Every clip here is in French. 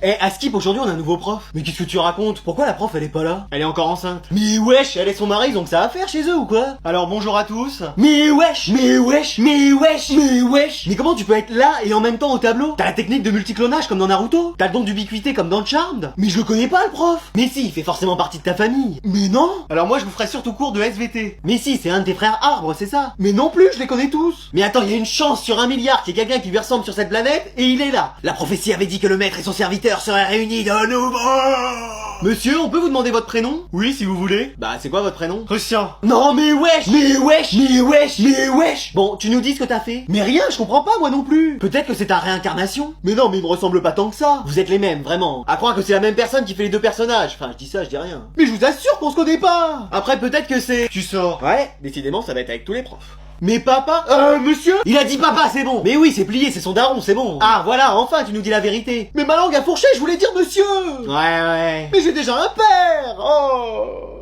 Eh, à Skip, aujourd'hui on a un nouveau prof. Mais qu'est-ce que tu racontes? Pourquoi la prof elle est pas là? Elle est encore enceinte. Mais wesh, elle et son mari ils ont que ça à faire chez eux ou quoi? Alors bonjour à tous. Mais wesh, mais wesh, mais wesh, mais wesh. Mais comment tu peux être là et en même temps au tableau? T'as la technique de multiclonage comme dans Naruto? T'as le don d'ubiquité comme dans Charmed? Mais je le connais pas le prof. Mais si, il fait forcément partie de ta famille. Mais non. Alors moi je vous ferai surtout cours de SVT. Mais si, c'est un de tes frères arbres, c'est ça. Mais non plus, je les connais tous. Mais attends, il y a une chance sur 1 milliard qu'il y ait quelqu'un qui lui ressemble sur cette planète et il est là. La prophétie avait dit que le maître et son serviteur seraient réunis de nouveau. Monsieur, on peut vous demander votre prénom? Oui, si vous voulez. Bah, c'est quoi votre prénom? Christian. Non, mais wesh, mais wesh, mais wesh, mais wesh. Bon, tu nous dis ce que t'as fait? Mais rien, je comprends pas, moi non plus. Peut-être que c'est ta réincarnation? Mais non, mais il me ressemble pas tant que ça. Vous êtes les mêmes, vraiment. À croire que c'est la même personne qui fait les deux personnages. Enfin, je dis ça, je dis rien. Mais je vous assure qu'on se connaît pas. Après, peut-être que c'est... Tu sors. Ouais, décidément, ça va être avec tous les profs. Mais papa, monsieur? Il a dit papa, c'est bon. Mais oui, c'est plié, c'est son daron, c'est bon. Ah, voilà, enfin, tu nous dis la vérité. Mais ma langue a fourché, je voulais dire monsieur. Ouais. Mais j'ai déjà un père. Oh.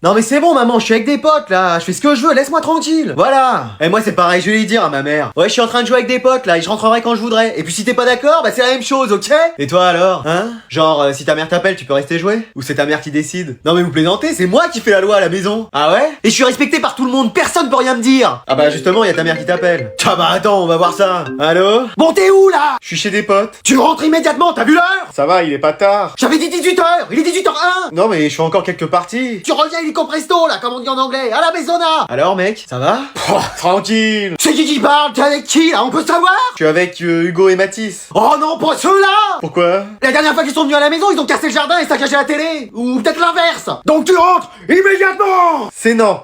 Non mais c'est bon maman, je suis avec des potes là, je fais ce que je veux, laisse-moi tranquille. Voilà. Et moi c'est pareil, je vais lui dire à ma mère. Ouais, je suis en train de jouer avec des potes là, et je rentrerai quand je voudrais. Et puis si t'es pas d'accord, bah c'est la même chose, ok? Et toi alors? Hein? Genre si ta mère t'appelle, tu peux rester jouer? Ou c'est ta mère qui décide? Non mais vous plaisantez, c'est moi qui fais la loi à la maison. Ah ouais? Et je suis respecté par tout le monde, personne peut rien me dire. Ah bah justement, y a ta mère qui t'appelle. Ah bah attends, on va voir ça. Allô? Bon t'es où là? Je suis chez des potes. Tu rentres immédiatement, t'as vu l'heure? Ça va, il est pas tard. J'avais dit 18h, il est 18h01. Non mais je fais encore quelques parties. Tu reviens illico presto là, comme on dit en anglais, à la maisona. Alors mec, ça va? Tranquille. C'est qui parle? T'es avec qui là, on peut savoir? Je suis avec Hugo et Mathis. Oh non, pas ceux-là. Pourquoi? La dernière fois qu'ils sont venus à la maison, ils ont cassé le jardin et saccagé la télé. Ou peut-être l'inverse. Donc tu rentres immédiatement. C'est non.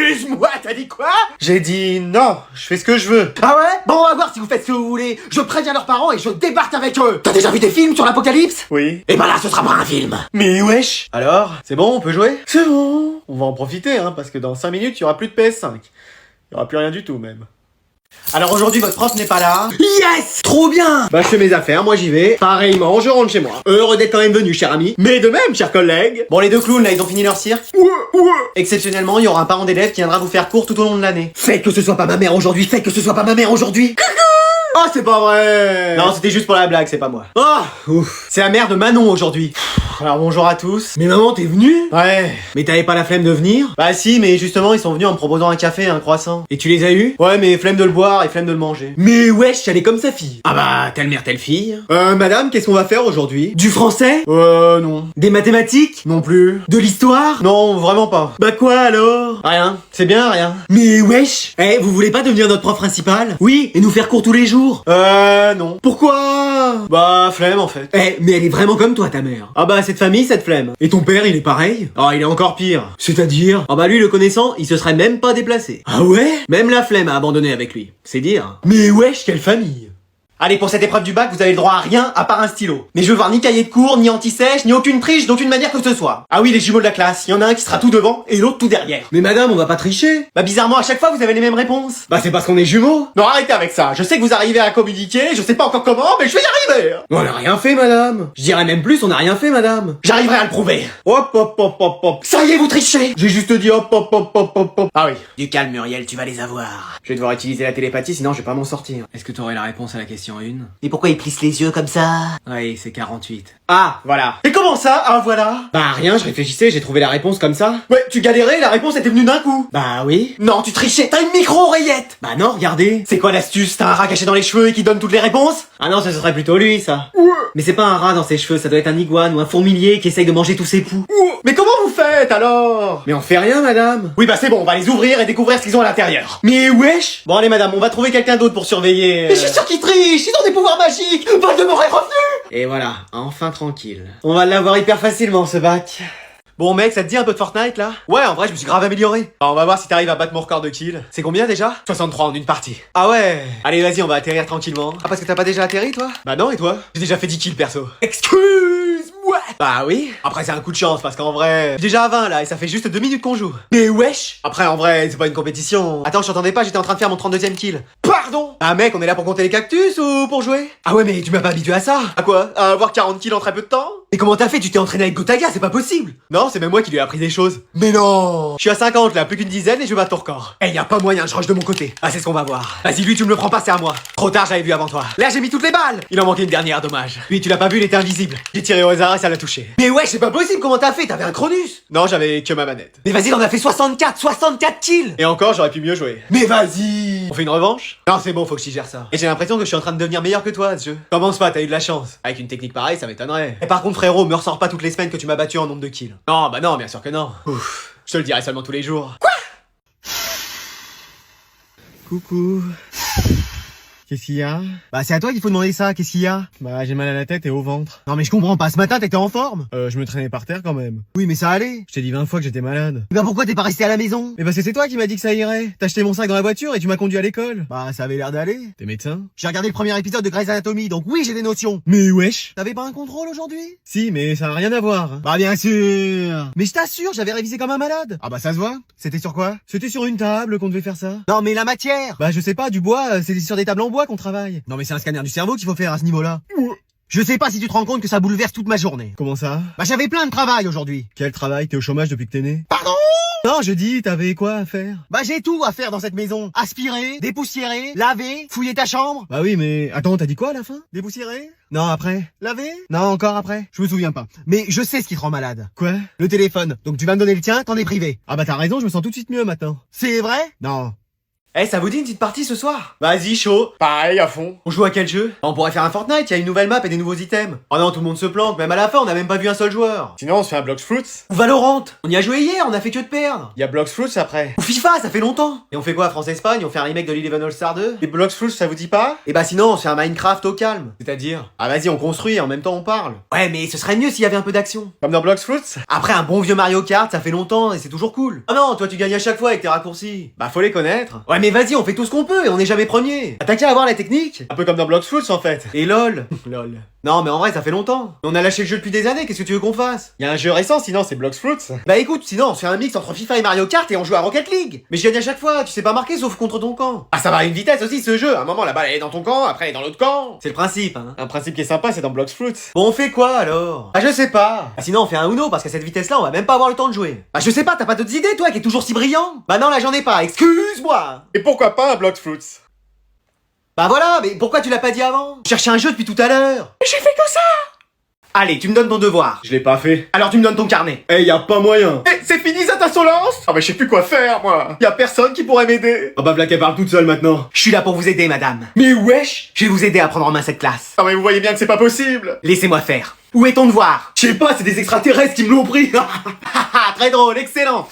Excuse-moi, t'as dit quoi? J'ai dit non, je fais ce que je veux. Ah ouais? Bon, on va voir si vous faites ce que vous voulez. Je préviens leurs parents et je débarque avec eux. T'as déjà vu des films sur l'apocalypse? Oui. Et bah là, ce sera pas un film. Mais wesh. Alors, c'est bon, on peut jouer? C'est bon. On va en profiter, hein, parce que dans 5 minutes, il y aura plus de PS5. Il y aura plus rien du tout, même. Alors aujourd'hui votre prof n'est pas là. Yes! Trop bien! Bah je fais mes affaires, moi j'y vais. Pareillement, je rentre chez moi. Heureux d'être quand même venu, cher ami. Mais de même, chers collègues. Bon les deux clowns là, ils ont fini leur cirque. Ouais. Exceptionnellement, il y aura un parent d'élève qui viendra vous faire cours tout au long de l'année. Faites que ce soit pas ma mère aujourd'hui, faites que ce soit pas ma mère aujourd'hui. Oh c'est pas vrai! Non, c'était juste pour la blague, c'est pas moi. Oh, ouf. C'est la mère de Manon aujourd'hui. Alors bonjour à tous. Mais maman, t'es venue? Ouais. Mais t'avais pas la flemme de venir? Bah si, mais justement, ils sont venus en me proposant un café et un croissant. Et tu les as eus? Ouais, mais flemme de le boire et flemme de le manger. Mais wesh, elle est comme sa fille. Ah bah, telle mère, telle fille. Madame, qu'est-ce qu'on va faire aujourd'hui? Du français? Non. Des mathématiques? Non plus. De l'histoire? Non, vraiment pas. Bah quoi alors? Rien. C'est bien, rien. Mais wesh! Eh, vous voulez pas devenir notre prof principal? Oui, et nous faire cours tous les jours? Non. Pourquoi? Bah, flemme en fait. Eh, mais elle est vraiment comme toi, ta mère. Ah bah, cette famille, cette flemme. Et ton père, il est pareil? Ah, il est encore pire. C'est-à-dire? Ah bah, lui, le connaissant, il se serait même pas déplacé. Ah ouais? Même la flemme a abandonné avec lui. C'est dire. Mais wesh, quelle famille! Allez, pour cette épreuve du bac, vous avez le droit à rien à part un stylo. Mais je veux voir ni cahier de cours, ni anti-sèche, ni aucune triche d'aucune manière que ce soit. Ah oui, les jumeaux de la classe, il y en a un qui sera tout devant et l'autre tout derrière. Mais madame, on va pas tricher. Bah bizarrement, à chaque fois, vous avez les mêmes réponses. Bah c'est parce qu'on est jumeaux. Non, arrêtez avec ça. Je sais que vous arrivez à communiquer, je sais pas encore comment, mais je vais y arriver. On a rien fait, madame. Je dirais même plus, on a rien fait, madame. J'arriverai à le prouver. Hop, hop, hop, hop, hop. Ça y est, vous trichez. J'ai juste dit hop, hop, hop, hop, hop, hop. Ah oui. Du calme, Muriel, tu vas les avoir. Je vais devoir utiliser la télépathie, sinon je vais pas m'en sortir. Est-ce que t'aurais la réponse à la question 1? Et pourquoi il plisse les yeux comme ça? Oui, c'est 48. Ah, voilà. Et comment ça? Ah, voilà. Bah rien, je réfléchissais, j'ai trouvé la réponse comme ça. Ouais, tu galérais, la réponse était venue d'un coup. Bah oui. Non, tu trichais, t'as une micro-oreillette. Bah non, regardez. C'est quoi l'astuce? T'as un rat caché dans les cheveux et qui donne toutes les réponses? Ah non, ce serait plutôt lui, ça. Ouais. Mais c'est pas un rat dans ses cheveux, ça doit être un iguane ou un fourmilier qui essaye de manger tous ses poux. Ouais. Mais comment vous faites alors? Mais on fait rien, madame. Oui, bah c'est bon, on va les ouvrir et découvrir ce qu'ils ont à l'intérieur. Mais wesh. Bon allez, madame, on va trouver quelqu'un d'autre pour surveiller. Mais je suis sûr qu'ils trichent, ils ont des pouvoirs magiques. Voldemort est revenu. Et voilà, enfin tranquille. On va l'avoir hyper facilement, ce bac. Bon mec, ça te dit un peu de Fortnite là? Ouais, en vrai, je me suis grave amélioré. Alors, on va voir si t'arrives à battre mon record de kill. C'est combien déjà? 63 en une partie. Ah ouais. Allez, vas-y, on va atterrir tranquillement. Ah, parce que t'as pas déjà atterri, toi? Bah non, et toi? J'ai déjà fait 10 kills perso. Excuse-moi. Bah oui. Après, c'est un coup de chance, parce qu'en vrai, j'ai déjà à 20 là, et ça fait juste 2 minutes qu'on joue. Mais wesh. Après, en vrai, c'est pas une compétition. Attends, je t'entendais pas, j'étais en train de faire mon 32e kill. Pardon. Ah mec, on est là pour compter les cactus ou pour jouer? Ah ouais, mais tu m'as pas habitué à ça. À quoi? À avoir 40 kills en très peu de temps? Mais comment t'as fait? Tu t'es entraîné avec Gotaga, c'est pas possible. Non, c'est même moi qui lui ai appris des choses. Mais non. Je suis à 50 là, plus qu'une dizaine et je vais battre ton record. Eh, y a pas moyen, je rush de mon côté. Ah, c'est ce qu'on va voir. Vas-y, lui, tu me le prends pas, c'est à moi. Trop tard, j'avais vu avant toi. Là, j'ai mis toutes les balles. Il en manquait une dernière, dommage. Lui, tu l'as pas vu, il était invisible. J'ai tiré au hasard et ça l'a touché. Mais ouais, c'est pas possible, comment t'as fait? T'avais un Cronus. Non, j'avais que ma manette. Mais vas-y, on a fait 64 kills. Et encore, j'aurais pu mieux jouer. Mais vas-y. On fait une revanche? Non, c'est bon, faut que j'y gère ça. Et j'ai l'impression que je suis en train de devenir meilleur que toi à ce jeu. Commence pas, t'as eu de la chance. Avec une technique pareille, ça m'étonnerait. Et par contre, frérot, me ressors pas toutes les semaines que tu m'as battu en nombre de kills. Non, bah non, bien sûr que non. Ouf. Je te le dirai seulement tous les jours. Quoi? Coucou. Qu'est-ce qu'il y a? Bah c'est à toi qu'il faut demander ça, qu'est-ce qu'il y a? Bah j'ai mal à la tête et au ventre. Non mais je comprends pas, ce matin t'étais en forme? Je me traînais par terre quand même. Oui mais ça allait. Je t'ai dit 20 fois que j'étais malade. Bah pourquoi t'es pas resté à la maison? Mais parce que c'est toi qui m'as dit que ça irait. T'as acheté mon sac dans la voiture et tu m'as conduit à l'école. Bah ça avait l'air d'aller. T'es médecin? J'ai regardé le premier épisode de Grey's Anatomy, donc oui j'ai des notions. Mais wesh. T'avais pas un contrôle aujourd'hui? Si mais ça n'a rien à voir. Bah bien sûr. Mais je t'assure, j'avais révisé comme un malade. Ah bah ça se voit. C'était sur quoi? C'était sur une table qu'on devait faire ça. Non mais la matière. Bah je sais pas, du bois, c'est sur des tables en bois qu'on travaille. Non mais c'est un scanner du cerveau qu'il faut faire à ce niveau-là. Je sais pas si tu te rends compte que ça bouleverse toute ma journée. Comment ça? Bah j'avais plein de travail aujourd'hui. Quel travail? T'es au chômage depuis que t'es né? Pardon? Non, je dis, t'avais quoi à faire? Bah j'ai tout à faire dans cette maison. Aspirer, dépoussiérer, laver, fouiller ta chambre. Bah oui, mais attends, t'as dit quoi à la fin? Dépoussiérer? Non, après. Laver? Non, encore après. Je me souviens pas. Mais je sais ce qui te rend malade. Quoi? Le téléphone. Donc tu vas me donner le tien, t'en es privé. Ah bah t'as raison, je me sens tout de suite mieux maintenant. C'est vrai? Non. Eh, ça vous dit une petite partie ce soir? Vas-y, chaud. Pareil, à fond. On joue à quel jeu? On pourrait faire un Fortnite, il y a une nouvelle map et des nouveaux items. Oh non, tout le monde se planque, même à la fin, on a même pas vu un seul joueur. Sinon, on se fait un Blox Fruits. Ou Valorant. On y a joué hier, on a fait que de perdre. Y a Blox Fruits après. Ou FIFA, ça fait longtemps. Et on fait quoi, France-Espagne? On fait un remake de l'Eleven All-Star 2? Et Blox Fruits, ça vous dit pas? Et bah sinon, on fait un Minecraft au calme. C'est-à-dire? Ah vas-y, on construit et en même temps on parle. Ouais, mais ce serait mieux s'il y avait un peu d'action. Comme dans Blox Fruits? Après un bon vieux Mario Kart, ça fait longtemps et c'est toujours cool. Ah non, toi tu gagnes à chaque fois avec tes raccourcis. Bah faut les connaître. Ouais mais vas-y, on fait tout ce qu'on peut et on n'est jamais premier. T'as qu'à avoir la technique. Un peu comme dans Blox Fruits en fait. Et lol. Lol. Non mais en vrai ça fait longtemps. On a lâché le jeu depuis des années, qu'est-ce que tu veux qu'on fasse? Y a un jeu récent sinon c'est Blox Fruits. Bah écoute, sinon on se fait un mix entre FIFA et Mario Kart et on joue à Rocket League. Mais je gagne à chaque fois, tu sais pas marquer sauf contre ton camp. Ah ça va à une vitesse aussi ce jeu, à un moment la balle elle est dans ton camp, après elle est dans l'autre camp. C'est le principe hein. Un principe qui est sympa c'est dans Blox Fruits. Bon on fait quoi alors? Ah je sais pas. Ah sinon on fait un Uno parce qu'à cette vitesse là on va même pas avoir le temps de jouer. Bah je sais pas, t'as pas d'autres idées toi qui est toujours si brillant? Bah non là j'en ai pas, excuse-moi. Et pourquoi pas un Blox Fruits? Bah voilà, mais pourquoi tu l'as pas dit avant? Je cherchais un jeu depuis tout à l'heure. J'ai fait que ça. Allez, tu me donnes ton devoir. Je l'ai pas fait. Alors tu me donnes ton carnet. Eh, y a pas moyen. Eh, c'est fini cette insolence. Ah bah je sais plus quoi faire moi. Y a personne qui pourrait m'aider. Ah bah Black elle parle toute seule maintenant. Je suis là pour vous aider madame. Mais wesh. Je vais vous aider à prendre en main cette classe. Ah mais vous voyez bien que c'est pas possible. Laissez-moi faire. Où est ton devoir? Je sais pas, c'est des extraterrestres qui me l'ont pris. Très drôle, excellent.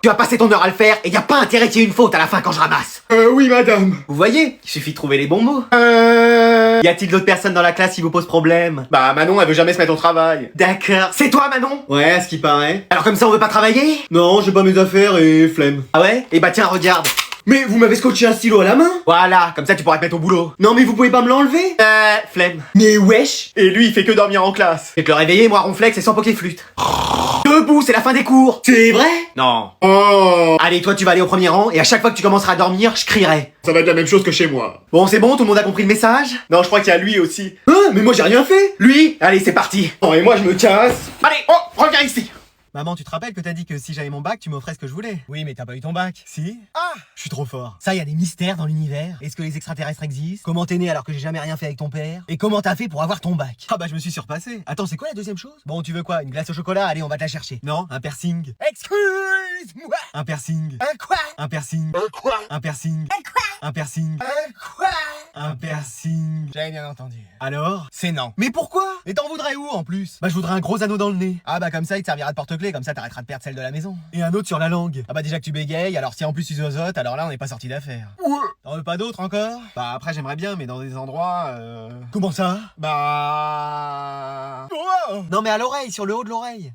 Tu vas passer ton heure à le faire et y a pas intérêt qu'il y ait une faute à la fin quand je ramasse. Oui madame. Vous voyez, il suffit de trouver les bons mots. Y a-t-il d'autres personnes dans la classe qui vous posent problème? Bah Manon elle veut jamais se mettre au travail. D'accord. C'est toi Manon? Ouais, à ce qui paraît. Alors comme ça on veut pas travailler? Non, j'ai pas mes affaires et flemme. Ah ouais? Et bah tiens regarde. Mais vous m'avez scotché un stylo à la main? Voilà, comme ça tu pourras te mettre au boulot. Non mais vous pouvez pas me l'enlever? Flemme. Mais wesh. Et lui il fait que dormir en classe. Je vais te le réveiller, moi ronflex et sans poké-flûte. Debout, c'est la fin des cours. C'est vrai? Non. Oh. Allez, toi tu vas aller au premier rang et à chaque fois que tu commenceras à dormir, je crierai. Ça va être la même chose que chez moi. Bon, c'est bon, tout le monde a compris le message? Non, je crois qu'il y a lui aussi. Hein? Mais moi j'ai rien fait. Lui? Allez, c'est parti. Bon, et moi je me casse. Allez, oh, reviens ici. Maman, tu te rappelles que t'as dit que si j'avais mon bac, tu m'offrais ce que je voulais? Oui, mais t'as pas eu ton bac. Si? Ah! Je suis trop fort. Ça, y a des mystères dans l'univers. Est-ce que les extraterrestres existent? Comment t'es né alors que j'ai jamais rien fait avec ton père? Et comment t'as fait pour avoir ton bac? Ah bah je me suis surpassé. Attends, c'est quoi la deuxième chose? Bon, tu veux quoi? Une glace au chocolat? Allez, on va te la chercher. Non, un piercing. Excuse-moi! Un piercing. Un quoi? Un piercing. Un quoi? Un piercing. Un quoi? Un piercing. Un quoi? Un piercing. J'avais bien entendu. Alors? C'est non. Mais pourquoi? Et t'en voudrais où en plus? Bah je voudrais un gros anneau dans le nez. Ah bah comme ça il te servira de porte-clés, comme ça t'arrêteras de perdre celle de la maison. Et un autre sur la langue. Ah bah déjà que tu bégayes, alors si en plus tu zozotes, alors là on n'est pas sorti d'affaire. Ouais. T'en veux pas d'autres encore? Bah après j'aimerais bien, mais dans des endroits Comment ça? Bah... Oh. Non mais à l'oreille, sur le haut de l'oreille.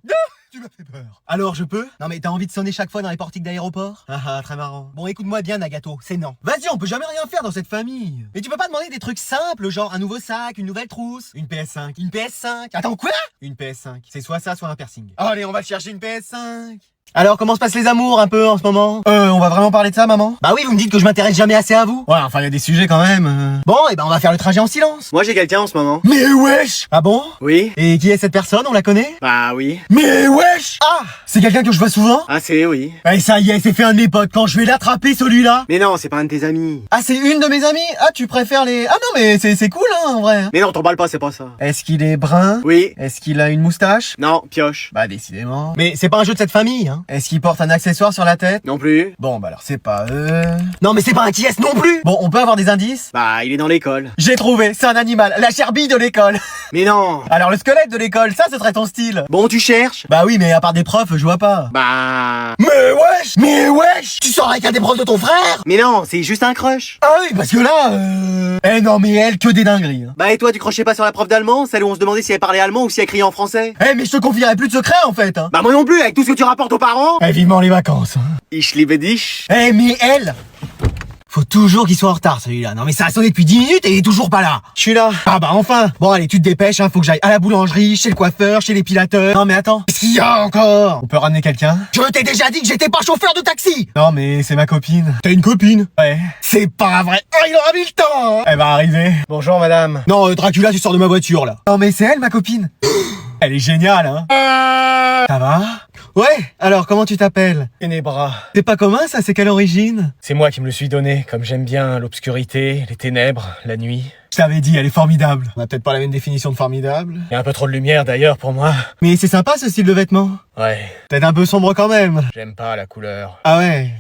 Tu Tu m'as fait peur. Alors, je peux? Non mais t'as envie de sonner chaque fois dans les portiques d'aéroport? Ah, très marrant. Bon, écoute-moi bien, Nagato, c'est non. Vas-y, on peut jamais rien faire dans cette famille. Mais tu peux pas demander des trucs simples, genre un nouveau sac, une nouvelle trousse, une PS5. Une PS5? Attends, quoi? Une PS5. C'est soit ça, soit un piercing. Allez, on va chercher une PS5. Alors, comment se passent les amours un peu en ce moment? On va vraiment parler de ça, maman? Bah oui, vous me dites que je m'intéresse jamais assez à vous. Ouais, enfin, il y a des sujets quand même. Bon, et ben on va faire le trajet en silence. Moi j'ai quelqu'un en ce moment. Mais wesh! Ah bon? Oui. Et qui est cette personne? On la connaît? Bah oui. Mais wesh! Ah! C'est quelqu'un que je vois souvent? Ah c'est oui. Eh, ça y est, c'est fait un de mes potes. Quand je vais l'attraper, celui-là. Mais non, c'est pas un de tes amis. Ah, c'est une de mes amies? Ah, tu préfères les... Ah non, mais c'est cool, hein, en vrai. Mais non, t'emballes pas, c'est pas ça. Est-ce qu'il est brun? Oui. Est-ce qu'il a une moustache? Non, pioche. Bah, décidément. Mais c'est pas un jeu de cette famille, hein. Est-ce qu'il porte un accessoire sur la tête? Non plus. Bon, bah alors c'est pas eux. Non, mais c'est pas un qui est non plus. Bon, on peut avoir des indices? Bah, il est dans l'école. J'ai trouvé, c'est un animal, la cherbille de l'école. Mais non. Alors le squelette de l'école, ça, ce serait ton style. Bon, tu cherches? Bah oui, mais à part des profs, je vois pas. Bah... Mais wesh! Tu sors avec un des profs de ton frère? Mais non, c'est juste un crush. Ah oui, parce que là, Eh non, mais elle, que des dingueries. Hein. Bah et toi, tu crochais pas sur la prof d'allemand, celle où on se demandait si elle parlait allemand ou si elle criait en français? Eh, mais je te confierai plus de secrets, en fait. Hein. Bah moi non plus, avec tout ce que tu rapportes aux parents. Eh, vivement les vacances. Hein. Ich liebe dich. Eh, mais elle... Faut toujours qu'il soit en retard, celui-là. Non, mais ça a sonné depuis 10 minutes et il est toujours pas là. Je suis là. Ah bah enfin. Bon, allez, tu te dépêches, hein. Faut que j'aille à la boulangerie, chez le coiffeur, chez l'épilateur. Non, mais attends. Qu'est-ce qu'il y a encore? On peut ramener quelqu'un? Je t'ai déjà dit que j'étais pas chauffeur de taxi. Non, mais c'est ma copine. T'as une copine? Ouais. C'est pas vrai. Oh, il aura mis le temps. Hein. Elle va arriver. Bonjour, madame. Non, Dracula, tu sors de ma voiture, là. Non, mais c'est elle, ma copine. Elle est géniale, hein. Ça va? Ouais, alors comment tu t'appelles? Ténébra. C'est pas commun ça, c'est quelle origine? C'est moi qui me le suis donné, comme j'aime bien l'obscurité, les ténèbres, la nuit. Je t'avais dit, elle est formidable. On a peut-être pas la même définition de formidable. Il y a un peu trop de lumière d'ailleurs pour moi. Mais c'est sympa ce style de vêtements. Ouais, Peut-être un peu sombre quand même. j'aime pas la couleur. Ah ouais.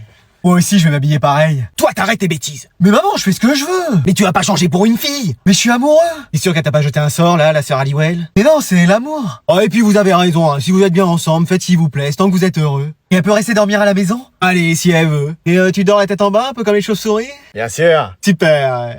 Moi aussi je vais m'habiller pareil. Toi t'arrêtes tes bêtises. Mais maman, je fais ce que je veux. Mais tu vas pas changer pour une fille. Mais je suis amoureux. T'es sûr qu'elle t'a pas jeté un sort là, la sœur Halliwell? Mais non, c'est l'amour. Oh et puis vous avez raison, hein. Si vous êtes bien ensemble, faites s'il vous plaît, tant que vous êtes heureux. Et elle peut rester dormir à la maison? Allez, si elle veut. Et tu dors la tête en bas, un peu comme les chauves-souris? Bien sûr. Super. Ouais.